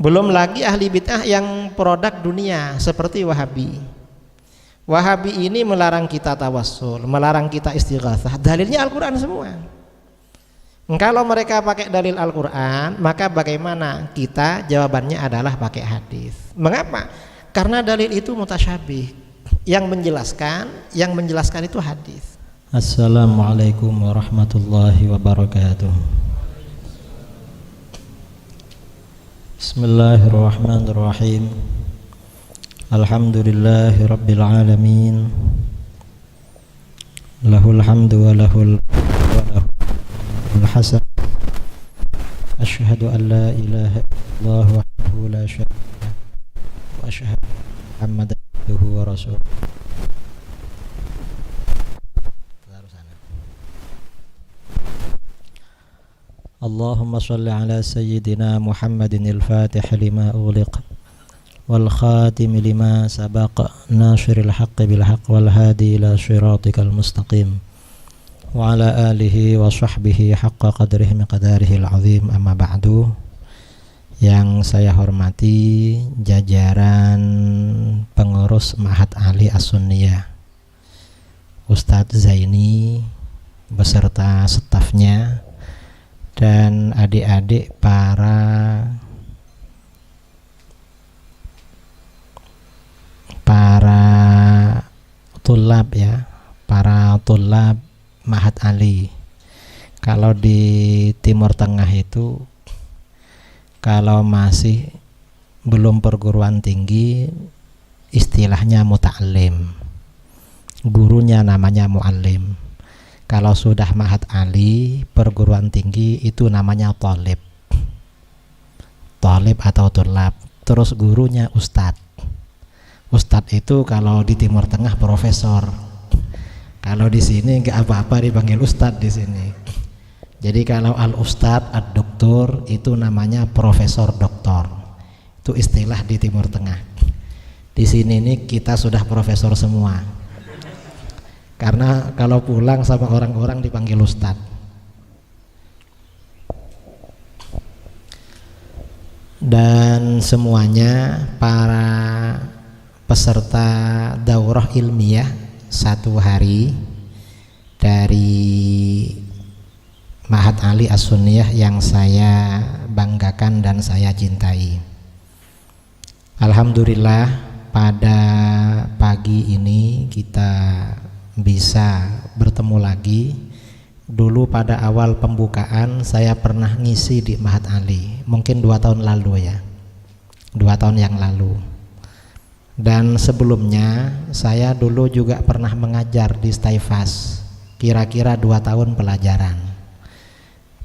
Belum lagi ahli bid'ah yang produk dunia seperti Wahabi. Wahabi ini melarang kita tawassul, melarang kita istighatsah. Dalilnya Al-Quran semua. Kalau mereka pakai dalil Al-Quran, maka bagaimana kita? Jawabannya adalah pakai hadis. Mengapa? Karena dalil itu mutasyabih. Yang menjelaskan itu hadis. Assalamualaikum warahmatullahi wabarakatuh. Bismillahirrahmanirrahim. Alhamdulillahi rabbil alamin. Lahul hamdu wa lahul hasan. Asyhadu an la ilaha illallah wahdahu la syarika lahu wa asyhadu Muhammadan abduhu wa rasuluh. Allahumma shalli ala sayyidina Muhammadin al-fatih lima ughliq wal khatim lima sabaq nasiril haqqi bil haqq wal hadi ila siratikal mustaqim wa ala alihi wa sahbihi haqqa qadrihi miqdarihi al-azim. Amma ba'du. Yang saya hormati jajaran pengurus Ma'had Ali As-Sunniyah, Ustadz Zaini beserta stafnya dan adik-adik para tulab ya, para tulab Ma'had Ali. Kalau di Timur Tengah itu kalau masih belum perguruan tinggi istilahnya muta'allim, gurunya namanya mu'allim. Kalau sudah Ma'had Ali perguruan tinggi itu namanya thalib atau tulab. Terus gurunya ustadz. Ustadz itu kalau di Timur Tengah profesor. Kalau di sini nggak apa-apa dipanggil ustadz di sini. Jadi kalau al-ustadz, ad-doktor itu namanya profesor doktor. Itu istilah di Timur Tengah. Di sini nih kita sudah profesor semua. Karena kalau pulang sama orang-orang dipanggil ustadz. Dan semuanya para peserta daurah ilmiah 1 hari dari Ma'had Ali As-Sunniyah yang saya banggakan dan saya cintai. Alhamdulillah pada pagi ini kita bisa bertemu lagi. Dulu pada awal pembukaan saya pernah ngisi di Ma'had Ali, mungkin 2 tahun lalu ya, 2 tahun yang lalu. Dan sebelumnya saya dulu juga pernah mengajar di Staifas, kira-kira 2 tahun pelajaran,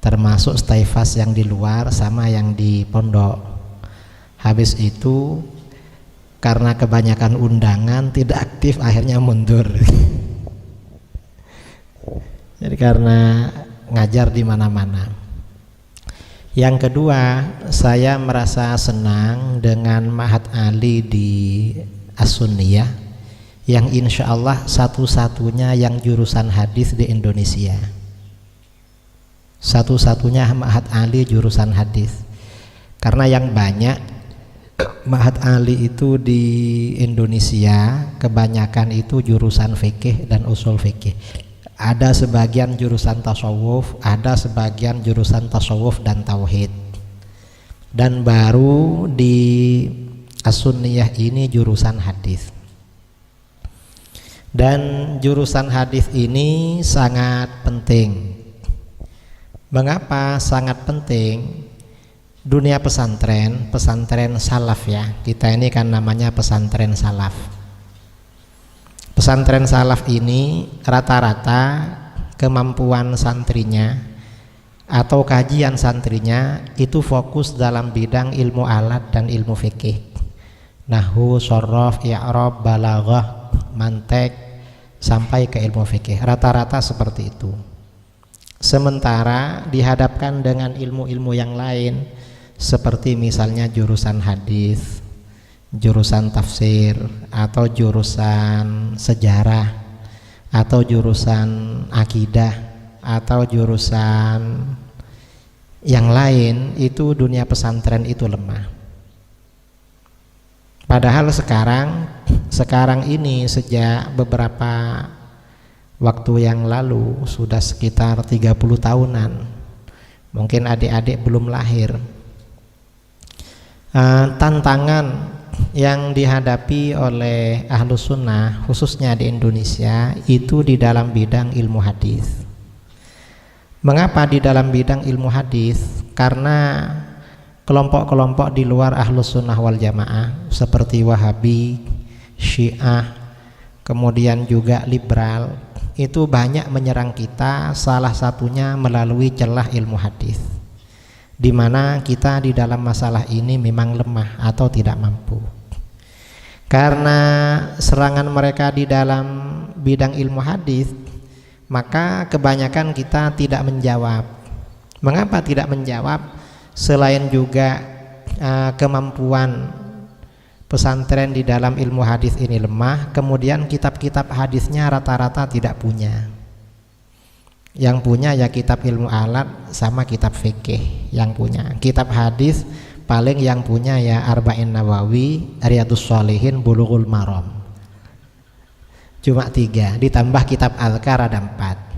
termasuk Staifas yang di luar sama yang di pondok. Habis itu karena kebanyakan undangan tidak aktif, akhirnya mundur. Jadi karena ngajar di mana-mana. Yang kedua, saya merasa senang dengan Ma'had Ali di As-Sunniyah yang insya Allah satu-satunya yang jurusan hadis di Indonesia. Satu-satunya Ma'had Ali jurusan hadis. Karena yang banyak Ma'had Ali itu di Indonesia kebanyakan itu jurusan fikih dan usul fikih. Ada sebagian jurusan tasawuf, ada sebagian jurusan tasawuf dan tauhid. Dan baru di As-Sunniyah ini jurusan hadis. Dan jurusan hadis ini sangat penting. Mengapa sangat penting? Dunia pesantren salaf ya. Kita ini kan namanya pesantren salaf. Pesantren salaf ini rata-rata kemampuan santrinya atau kajian santrinya itu fokus dalam bidang ilmu alat dan ilmu fikih, nahwu, sharaf, i'rab, balaghah, mantek sampai ke ilmu fikih. Rata-rata seperti itu. Sementara dihadapkan dengan ilmu-ilmu yang lain seperti misalnya jurusan hadis, jurusan tafsir, atau jurusan sejarah, atau jurusan akidah, atau jurusan yang lain, itu dunia pesantren itu lemah. Padahal sekarang ini sejak beberapa waktu yang lalu sudah sekitar 30 tahunan, mungkin adik-adik belum lahir. Tantangan yang dihadapi oleh Ahlus Sunnah khususnya di Indonesia itu di dalam bidang ilmu hadis. Mengapa di dalam bidang ilmu hadis? Karena kelompok-kelompok di luar Ahlus Sunnah wal Jamaah seperti Wahabi, Syiah, kemudian juga liberal itu banyak menyerang kita, salah satunya melalui celah ilmu hadis, di mana kita di dalam masalah ini memang lemah atau tidak mampu. Karena serangan mereka di dalam bidang ilmu hadis, maka kebanyakan kita tidak menjawab. Mengapa tidak menjawab? Selain juga kemampuan pesantren di dalam ilmu hadis ini lemah, kemudian kitab-kitab hadisnya rata-rata tidak punya. Yang punya ya kitab ilmu alat sama kitab fikih yang punya. Kitab hadis paling yang punya ya Arba'in Nawawi, Riyadhus Shalihin, Bulughul Maram. Cuma 3, ditambah kitab Azkar ada 4.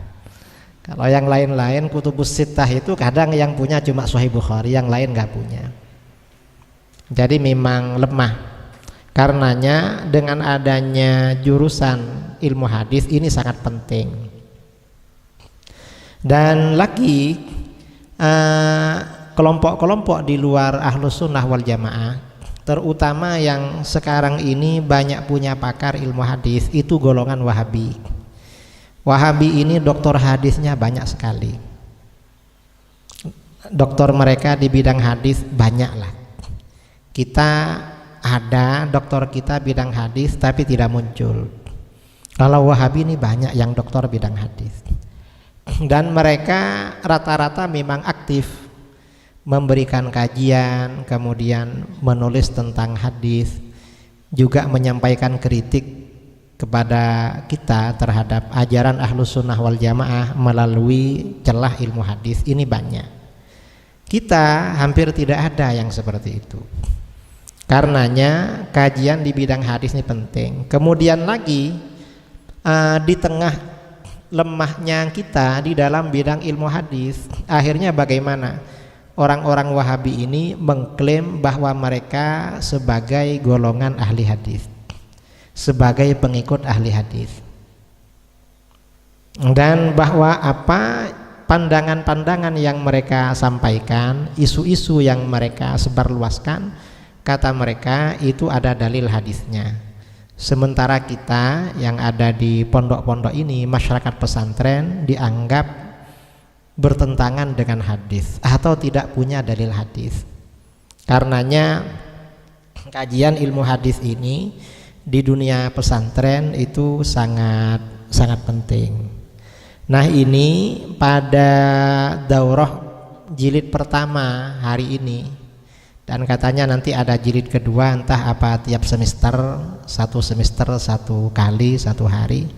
Kalau yang lain-lain Kutubus Sittah itu kadang yang punya cuma Sahih Bukhari, yang lain nggak punya. Jadi memang lemah. Karenanya dengan adanya jurusan ilmu hadis ini sangat penting. Dan lagi kelompok-kelompok di luar Ahlus Sunnah wal Jamaah, terutama yang sekarang ini banyak punya pakar ilmu hadis, itu golongan Wahabi. Wahabi ini doktor hadisnya banyak sekali. Doktor mereka di bidang hadis banyak lah. Kita ada doktor kita bidang hadis tapi tidak muncul. Kalau Wahabi ini banyak yang doktor bidang hadis. Dan mereka rata-rata memang aktif memberikan kajian, kemudian menulis tentang hadis, juga menyampaikan kritik kepada kita terhadap ajaran Ahlus Sunnah wal Jamaah melalui celah ilmu hadis. Ini banyak. Kita hampir tidak ada yang seperti itu. Karenanya kajian di bidang hadis ini penting. Kemudian lagi di tengah lemahnya kita di dalam bidang ilmu hadis, akhirnya bagaimana? Orang-orang Wahabi ini mengklaim bahwa mereka sebagai golongan ahli hadis, sebagai pengikut ahli hadis, dan bahwa apa pandangan-pandangan yang mereka sampaikan, isu-isu yang mereka sebarluaskan, kata mereka itu ada dalil hadisnya. Sementara kita yang ada di pondok-pondok ini, masyarakat pesantren, dianggap bertentangan dengan hadis atau tidak punya dalil hadis. Karenanya kajian ilmu hadis ini di dunia pesantren itu sangat penting. Nah, ini pada daurah jilid pertama hari ini, dan katanya nanti ada jilid kedua, entah apa tiap semester, satu kali satu hari,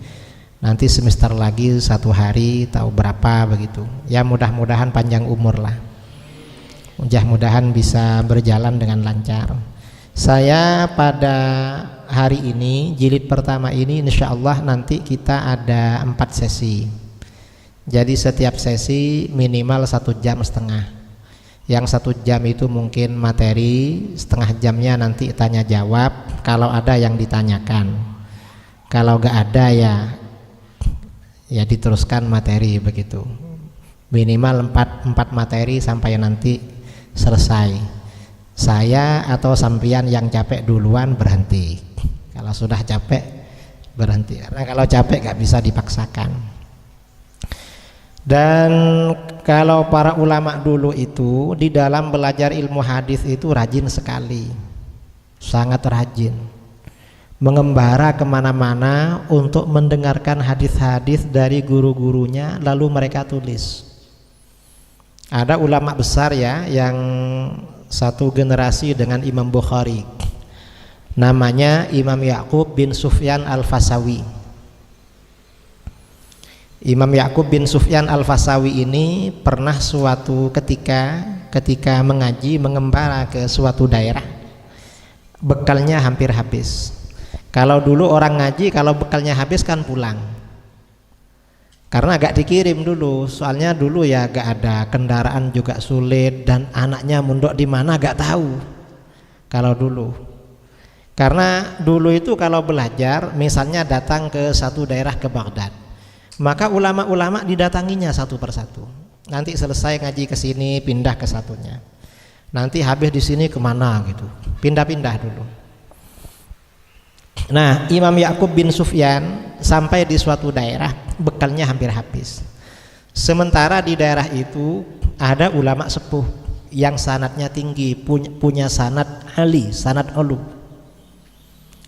nanti semester lagi 1 hari tahu berapa begitu. Ya mudah-mudahan panjang umur lah, mudah-mudahan bisa berjalan dengan lancar. Saya pada hari ini jilid pertama ini insya Allah nanti kita ada 4 sesi. Jadi setiap sesi minimal 1,5 jam. Yang 1 jam itu mungkin materi, setengah jamnya nanti tanya jawab kalau ada yang ditanyakan. Kalau gak ada ya diteruskan materi begitu. Minimal 4 materi sampai nanti selesai. Saya atau sampian yang capek duluan berhenti. Kalau sudah capek berhenti, karena kalau capek gak bisa dipaksakan. Dan kalau para ulama dulu itu di dalam belajar ilmu hadis itu rajin sekali, sangat rajin, mengembara kemana-mana untuk mendengarkan hadis-hadis dari guru-gurunya, lalu mereka tulis. Ada ulama besar ya yang satu generasi dengan Imam Bukhari, namanya Imam Ya'qub bin Sufyan al-Fasawi. Imam Ya'qub bin Sufyan al-Fasawi ini pernah suatu ketika mengaji, mengembara ke suatu daerah, bekalnya hampir habis. Kalau dulu orang ngaji kalau bekalnya habis kan pulang, karena gak dikirim dulu, soalnya dulu ya gak ada kendaraan juga sulit, dan anaknya mondok di mana gak tahu kalau dulu. Karena dulu itu kalau belajar misalnya datang ke satu daerah ke Baghdad, maka ulama-ulama didatanginya satu persatu. Nanti selesai ngaji ke sini pindah ke satunya, nanti habis di sini kemana gitu, pindah-pindah dulu. Nah, Imam Ya'qub bin Sufyan sampai di suatu daerah bekalnya hampir habis. Sementara di daerah itu ada ulama sepuh yang sanadnya tinggi, punya sanad ali, sanad ulu.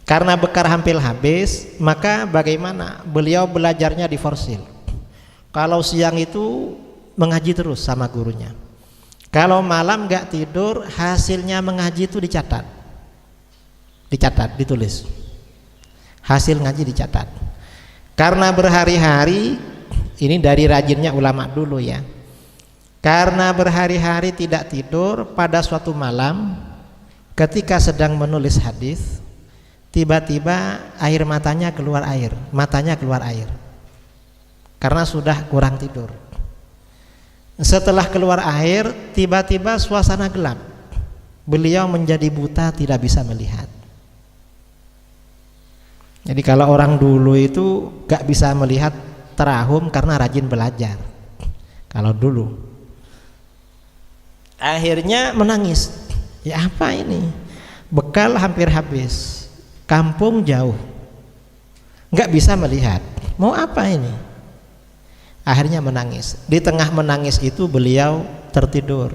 Karena bekal hampir habis, maka bagaimana? Beliau belajarnya di forsil. Kalau siang itu mengaji terus sama gurunya. Kalau malam gak tidur, hasilnya mengaji itu dicatat, ditulis. Hasil ngaji dicatat. Karena berhari-hari, ini dari rajinnya ulama dulu ya, karena berhari-hari tidak tidur, pada suatu malam ketika sedang menulis hadis, tiba-tiba matanya keluar air karena sudah kurang tidur. Setelah keluar air, tiba-tiba suasana gelap, beliau menjadi buta, tidak bisa melihat. Jadi kalau orang dulu itu gak bisa melihat terahum karena rajin belajar. Kalau dulu, akhirnya menangis. Ya apa ini? Bekal hampir habis, kampung jauh, gak bisa melihat. Mau apa ini? Akhirnya menangis. Di tengah menangis itu beliau tertidur.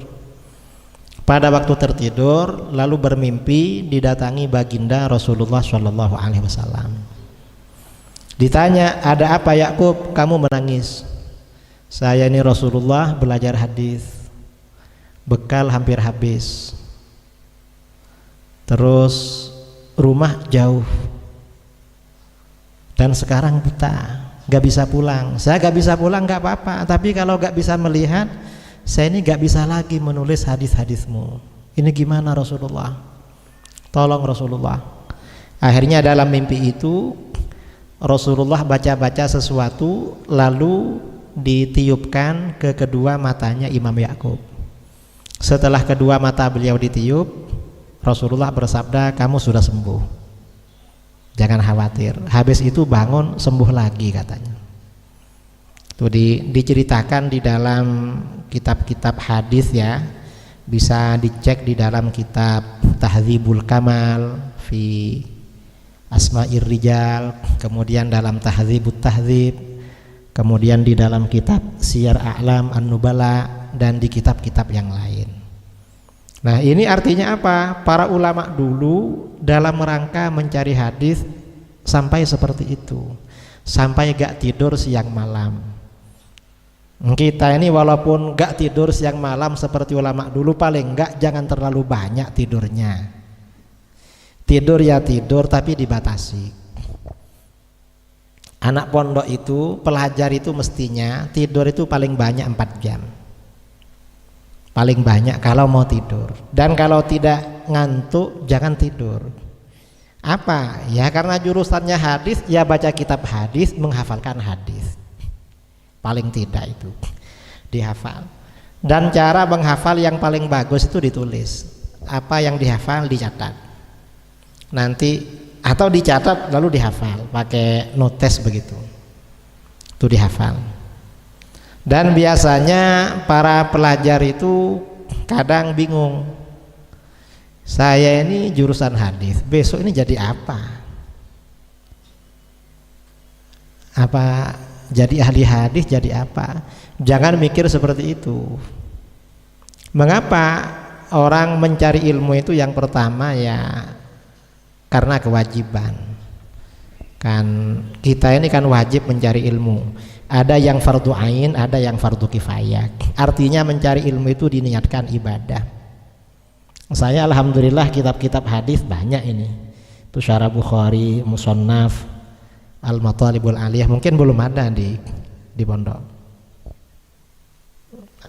Pada waktu tertidur, lalu bermimpi didatangi baginda Rasulullah Shallallahu Alaihi Wasallam. Ditanya, ada apa Ya'qub, kamu menangis? Saya ini Rasulullah belajar hadis, bekal hampir habis, terus rumah jauh, dan sekarang buta, gak bisa pulang. Saya gak bisa pulang gak apa-apa, tapi kalau gak bisa melihat, saya ini gak bisa lagi menulis hadis-hadismu. Ini gimana Rasulullah? Tolong Rasulullah. Akhirnya dalam mimpi itu Rasulullah baca-baca sesuatu, lalu ditiupkan ke kedua matanya Imam Ya'qub. Setelah kedua mata beliau ditiup, Rasulullah bersabda, kamu sudah sembuh, jangan khawatir. Habis itu bangun sembuh lagi katanya. Itu diceritakan di dalam kitab-kitab hadis ya, bisa dicek di dalam kitab Tahdzibul Kamal fi Asma'ir Rijal, kemudian dalam Tahdzibut Tahdzib, kemudian di dalam kitab Siyar A'lam An-Nubala, dan di kitab-kitab yang lain. Nah, ini artinya apa? Para ulama dulu dalam rangka mencari hadis sampai seperti itu, sampai gak tidur siang malam. Kita ini walaupun gak tidur siang malam seperti ulama dulu, paling gak jangan terlalu banyak tidurnya. Tidur ya tidur, tapi dibatasi. Anak pondok itu, pelajar itu mestinya tidur itu paling banyak 4 jam, paling banyak kalau mau tidur. Dan kalau tidak ngantuk jangan tidur. Apa? Ya karena jurusannya hadis, ya baca kitab hadis, menghafalkan hadis. Paling tidak itu dihafal. Dan cara menghafal yang paling bagus itu ditulis. Apa yang dihafal dicatat. Nanti atau dicatat lalu dihafal pakai notes begitu. Itu dihafal. Dan biasanya para pelajar itu kadang bingung. Saya ini jurusan hadis, besok ini jadi apa? Apa jadi ahli hadis, jadi apa? Jangan mikir seperti itu. Mengapa orang mencari ilmu itu yang pertama ya karena kewajiban. Kan kita ini kan wajib mencari ilmu. Ada yang fardu ain, ada yang fardu kifayah. Artinya mencari ilmu itu diniatkan ibadah. Saya alhamdulillah kitab-kitab hadis banyak ini. Itu Syarah Bukhari, Musannaf, Al-Matalibul Aliyah, mungkin belum ada di pondok.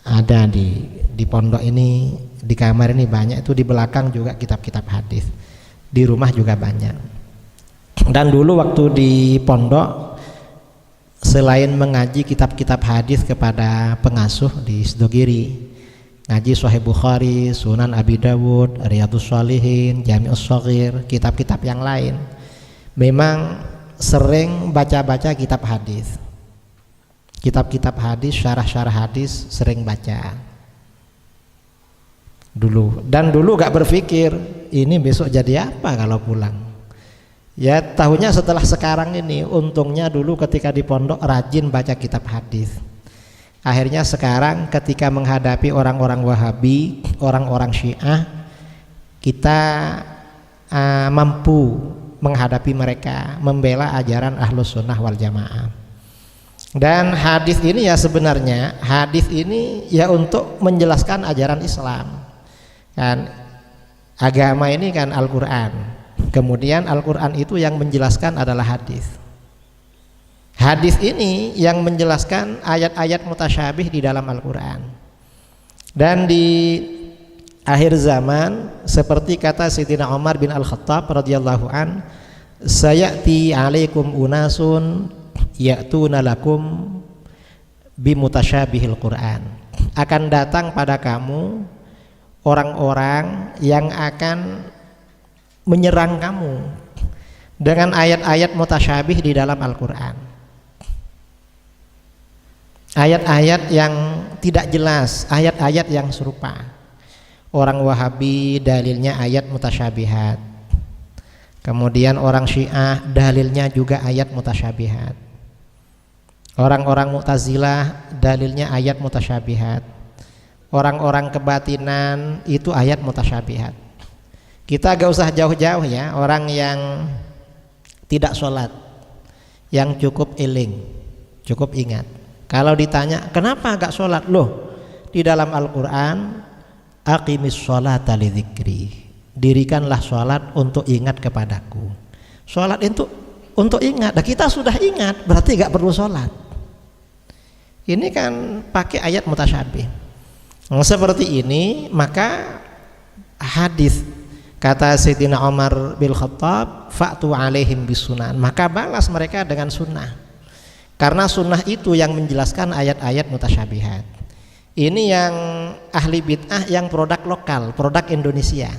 Ada di pondok ini, di kamar ini banyak, itu di belakang juga kitab-kitab hadis. di rumah juga banyak. Dan dulu waktu di pondok, selain mengaji kitab-kitab hadis kepada pengasuh di Sidogiri, ngaji Sahih Bukhari, Sunan Abi Dawud, Riyadhus Shalihin, Jami'us Shaghir, kitab-kitab yang lain, memang sering baca-baca kitab hadis. Kitab-kitab hadis, syarah-syarah hadis sering baca dulu. Dan dulu gak berpikir ini besok jadi apa kalau pulang. Ya tahunya setelah sekarang ini. Untungnya dulu ketika di pondok rajin baca kitab hadis. Akhirnya sekarang ketika menghadapi orang-orang Wahabi, orang-orang Syiah, kita mampu menghadapi mereka, membela ajaran Ahlus Sunnah wal Jamaah. Dan hadis ini ya sebenarnya hadis ini ya untuk menjelaskan ajaran Islam. Kan agama ini kan Al-Qur'an. Kemudian Al-Qur'an itu yang menjelaskan adalah hadis. Hadis ini yang menjelaskan ayat-ayat mutasyabih di dalam Al-Qur'an. Dan di akhir zaman seperti kata Sayyidina Umar bin Al-Khattab radhiyallahu an, sayati alaikum unasun ya'tuna lakum bimutasyabihil Qur'an. Akan datang pada kamu orang-orang yang akan menyerang kamu dengan ayat-ayat mutasyabih di dalam Al-Qur'an. Ayat-ayat yang tidak jelas, ayat-ayat yang serupa. Orang Wahabi dalilnya ayat mutasyabihat. Kemudian orang Syiah dalilnya juga ayat mutasyabihat. Orang-orang Mu'tazilah dalilnya ayat mutasyabihat. Orang-orang kebatinan itu ayat mutasyabihat. Kita gak usah jauh-jauh ya, orang yang tidak sholat, yang cukup iling, cukup ingat. Kalau ditanya kenapa gak sholat, loh di dalam Al-Quran aqimis sholata lidzikri, dirikanlah sholat untuk ingat kepadaku. Sholat itu untuk ingat. Nah, kita sudah ingat berarti gak perlu sholat. Ini kan pakai ayat mutasyabih. Seperti ini maka hadis kata Sayyidina Umar bin Khattab, fa'tu alaihim bisunan, maka balas mereka dengan sunnah. Karena sunnah itu yang menjelaskan ayat-ayat mutasyabihat. Ini yang ahli bid'ah yang produk lokal, produk Indonesia.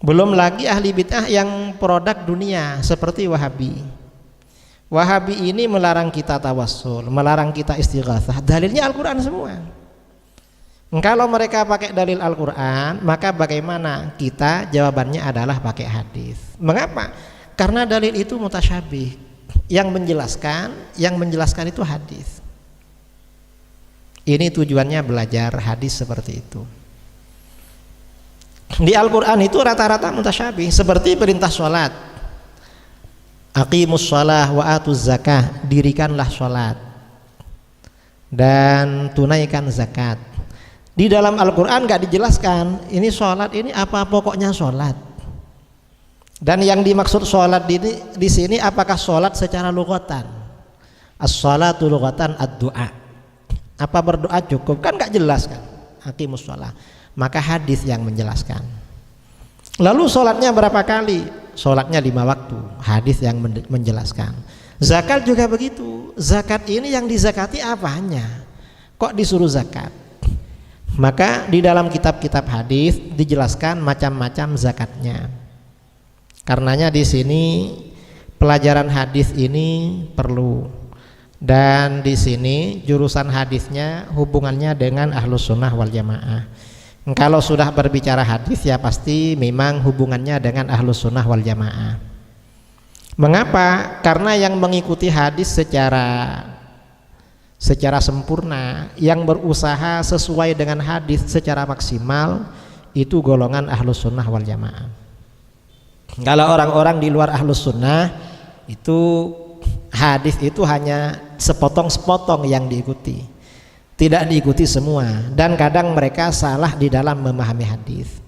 Belum lagi ahli bid'ah yang produk dunia seperti Wahabi. Wahabi ini melarang kita tawassul, melarang kita istighatsah. Dalilnya Al-Qur'an semua. Kalau mereka pakai dalil Al-Quran, maka bagaimana kita? Jawabannya adalah pakai hadis. Mengapa? Karena dalil itu mutasyabih. Yang menjelaskan itu hadis. Ini tujuannya belajar hadis seperti itu. Di Al-Quran itu rata-rata mutasyabih. Seperti perintah sholat, aqimus sholah wa atuz zakah, dirikanlah sholat dan tunaikan zakat. Di dalam Al-Quran gak dijelaskan ini sholat ini apa pokoknya sholat. Dan yang dimaksud sholat di sini apakah sholat secara lughatan? As-sholatu lughatan ad-du'a. Apa berdoa cukup? Kan gak jelas kan. Aqimus sholah. Maka hadis yang menjelaskan. Lalu sholatnya berapa kali? Sholatnya 5 waktu. Hadis yang menjelaskan. Zakat juga begitu. Zakat ini yang dizakati apanya? Kok disuruh zakat? Maka di dalam kitab-kitab hadis dijelaskan macam-macam zakatnya. Karenanya di sini pelajaran hadis ini perlu. Dan di sini jurusan hadisnya hubungannya dengan Ahlus Sunnah wal Jamaah. Kalau sudah berbicara hadis ya pasti memang hubungannya dengan Ahlus Sunnah wal Jamaah. Mengapa? Karena yang mengikuti hadis secara sempurna, yang berusaha sesuai dengan hadis secara maksimal, itu golongan Ahlus Sunnah wal Jamaah. Kalau orang-orang di luar Ahlus Sunnah itu hadis itu hanya sepotong-sepotong yang diikuti, tidak diikuti semua, dan kadang mereka salah di dalam memahami hadis.